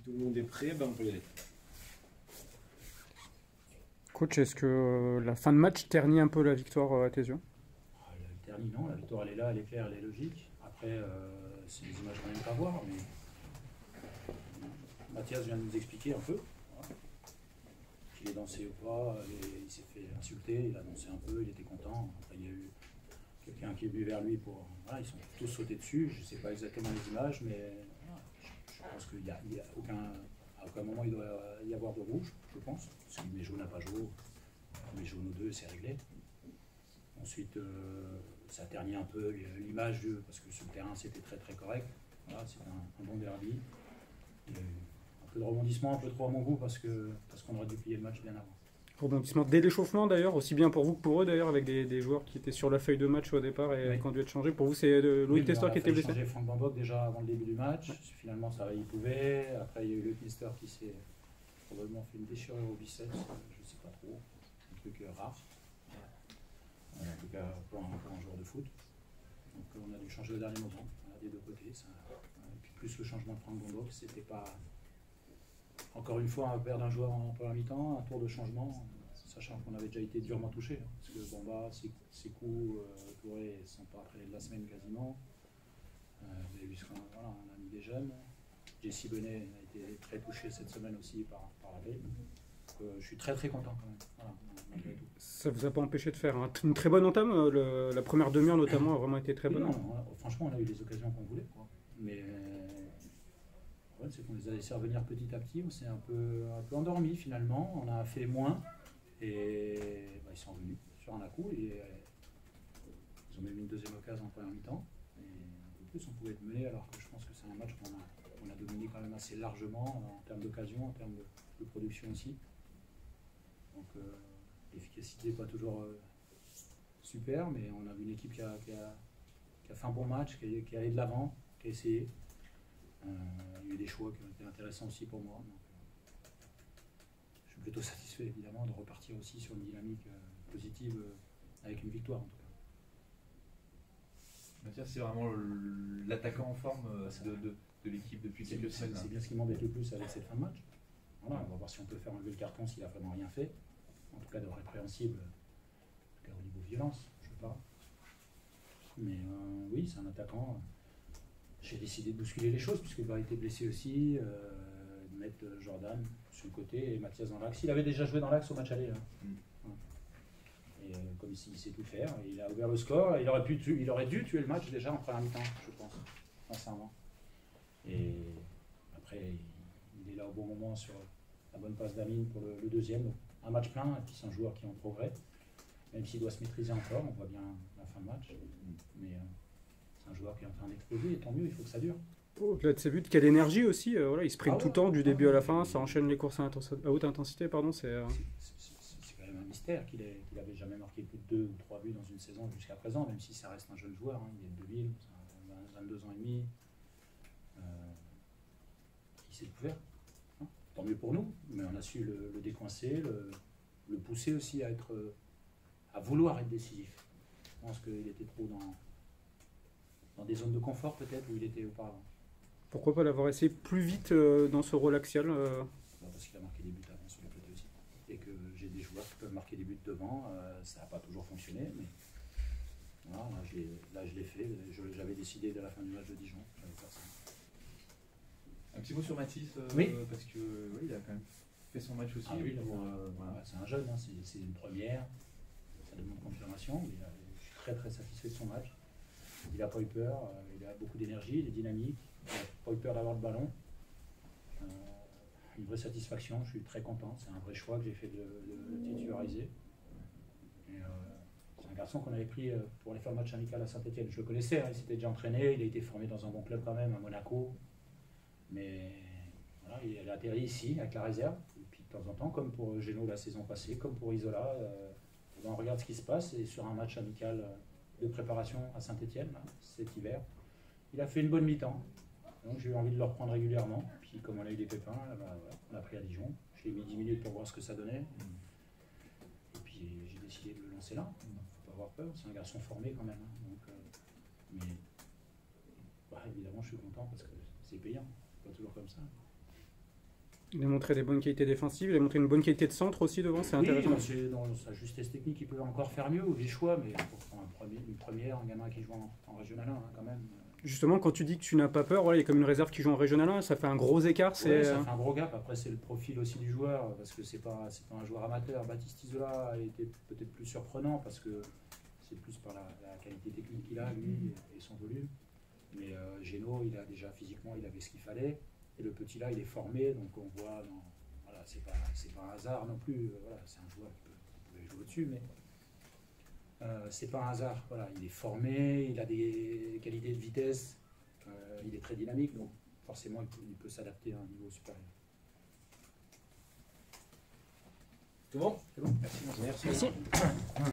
tout le monde est prêt, ben on peut y aller. Coach, est-ce que la fin de match ternit un peu la victoire à tes yeux? Elle ternit, non, la victoire elle est là, elle est claire, elle est logique. Après, c'est des images qu'on n'aime pas voir, mais Mathias vient de nous expliquer un peu. Voilà. Qu'il est dansé ou pas, il s'est fait insulter, il a dansé un peu, il était content. Après, il y a eu quelqu'un qui est venu vers lui pour. Voilà, ils sont tous sautés dessus, je ne sais pas exactement les images, mais voilà, je pense qu'il n'y a, à aucun moment il doit y avoir de rouge, je pense. Si le met jaune n'a pas jaune, mais jaune ou deux, c'est réglé. Ensuite, ça ternit un peu l'image, parce que sur le terrain c'était très très correct. Voilà, c'est un bon derby. Il y a eu un peu de rebondissement, un peu trop à mon goût, parce qu'on aurait dû plier le match bien avant. Rebondissement dès l'échauffement d'ailleurs, aussi bien pour vous que pour eux d'ailleurs, avec des joueurs qui étaient sur la feuille de match au départ et Oui. qui ont dû être changés. Pour vous, c'est Loïc Testor qui était blessé? Il a changé Franck Bambok déjà avant le début du match. Ouais. Finalement, ça il pouvait. Après, il y a eu Loïc Testor qui s'est probablement fait une déchirure au biceps, je ne sais pas trop, un truc rare. En tout cas, pour un joueur de foot. Donc, on a dû changer au dernier moment, des deux côtés. Ça, et puis, plus le changement de Franck Bambok, c'était pas. Encore une fois, perdre un joueur en première mi-temps, un tour de changement, sachant qu'on avait déjà été durement touché. Hein, parce que Bamba, ses coups, Touré ne sont pas après de la semaine quasiment. Vous avez vu voilà, on a mis des jeunes. Jesse Benet a été très touché cette semaine aussi par la veille. Donc, je suis très très content quand même. Voilà, malgré tout. Ça vous a pas empêché de faire une très bonne entame? La première demi-heure notamment a vraiment été très bonne. Non, franchement, on a eu les occasions qu'on voulait. Quoi. Mais c'est qu'on les a laissés revenir petit à petit. On s'est un peu endormi finalement. On a fait moins. Et ils sont revenus sur un coup. Et ils ont même une deuxième occasion en première mi-temps. Et un peu plus, on pouvait être mené alors que je pense que c'est un match qu'on a dominé quand même assez largement en termes d'occasion, en termes de production aussi. Donc l'efficacité n'est pas toujours super, mais on a vu une équipe qui a fait un bon match, qui est allé de l'avant, qui a essayé. Il y a eu des choix qui ont été intéressants aussi pour moi. Donc, je suis plutôt satisfait évidemment de repartir aussi sur une dynamique positive avec une victoire en tout cas. Mathias, c'est vraiment l'attaquant en forme de l'équipe depuis quelques semaines. C'est bien ce qui m'embête le plus avec cette fin de match. Voilà, on va voir si on peut faire enlever le carton s'il n'a vraiment rien fait. En tout cas de répréhensible, en tout cas au niveau violence, je sais pas. Mais oui, c'est un attaquant. J'ai décidé de bousculer les choses puisqu'il a été blessé aussi, de mettre Jordan sur le côté et Mathias dans l'axe. Il avait déjà joué dans l'axe au match aller. Hein. Et comme il sait tout faire, il a ouvert le score. Il aurait dû tuer le match déjà en première mi-temps, je pense, sincèrement. Et après, il est là au bon moment sur la bonne passe d'Amine pour le deuxième. Donc, un match plein, et puis c'est un joueur qui est en progrès. Même s'il doit se maîtriser encore, on voit bien la fin de match. Mais c'est un joueur qui est en train d'exploser, et tant mieux, il faut que ça dure. Au-delà de ses buts, quelle énergie aussi, voilà, il sprint tout le temps, du début à la fin, ça enchaîne les courses à haute intensité, pardon. C'est quand même un mystère qu'il n'avait jamais marqué plus de 2 ou 3 buts dans une saison jusqu'à présent, même si ça reste un jeune joueur, hein, il est de 2000, 22 ans et demi. Il s'est tout faire. Hein, tant mieux pour nous, mais on a su le décoincer, le pousser aussi à vouloir être décisif. Je pense qu'il était trop dans des zones de confort peut-être où il était auparavant. Pourquoi pas l'avoir essayé plus vite dans ce rôle axial Parce qu'il a marqué des buts avant sur les côtés aussi. Et que j'ai des joueurs qui peuvent marquer des buts devant. Ça n'a pas toujours fonctionné, mais voilà, là je l'ai fait. J'avais décidé dès la fin du match de Dijon. J'allais faire ça. Un petit mot sur Mathis, oui. Parce que il a quand même fait son match aussi. Oui, voilà. C'est un jeune, hein, c'est une première. Ça demande confirmation. Mais je suis très très satisfait de son match. Il n'a pas eu peur, il a beaucoup d'énergie, il est dynamique, il n'a pas eu peur d'avoir le ballon. Une vraie satisfaction, je suis très content, c'est un vrai choix que j'ai fait de le titulariser. C'est un garçon qu'on avait pris pour aller faire le match amical à Saint-Etienne. Je le connaissais, hein, il s'était déjà entraîné, il a été formé dans un bon club quand même, à Monaco. Mais voilà, il a atterri ici avec la réserve. Et puis de temps en temps, comme pour Géno la saison passée, comme pour Isola, on regarde ce qui se passe et sur un match amical de préparation à Saint-Etienne cet hiver. Il a fait une bonne mi-temps, donc j'ai eu envie de le reprendre régulièrement. Puis comme on a eu des pépins, on a pris à Dijon. J'ai mis 10 minutes pour voir ce que ça donnait. Et puis j'ai décidé de le lancer là. Il ne faut pas avoir peur, c'est un garçon formé quand même. Hein. Donc, mais évidemment je suis content parce que c'est payant, c'est pas toujours comme ça. Il a montré des bonnes qualités défensives, il a montré une bonne qualité de centre aussi devant, c'est intéressant. Dans sa justesse technique, il peut encore faire mieux, ou des choix, mais pour prendre une première, un gamin qui joue en régional 1, hein, quand même. Justement, quand tu dis que tu n'as pas peur, voilà, il y a comme une réserve qui joue en régional 1, ça fait un gros écart. Ouais, ça fait un gros gap. Après, c'est le profil aussi du joueur, parce que c'est pas un joueur amateur. Baptiste Isola a été peut-être plus surprenant, parce que c'est plus par la qualité technique qu'il a, lui, et son volume. Mais Génaud, il a déjà physiquement, il avait ce qu'il fallait. Et le petit là, il est formé, donc on voit, voilà, c'est pas un hasard non plus. Voilà, c'est un joueur qui peut jouer au-dessus, mais c'est pas un hasard. Voilà, il est formé, il a des qualités de vitesse, il est très dynamique, donc forcément il peut s'adapter à un niveau supérieur. C'est bon? C'est bon, merci. Merci.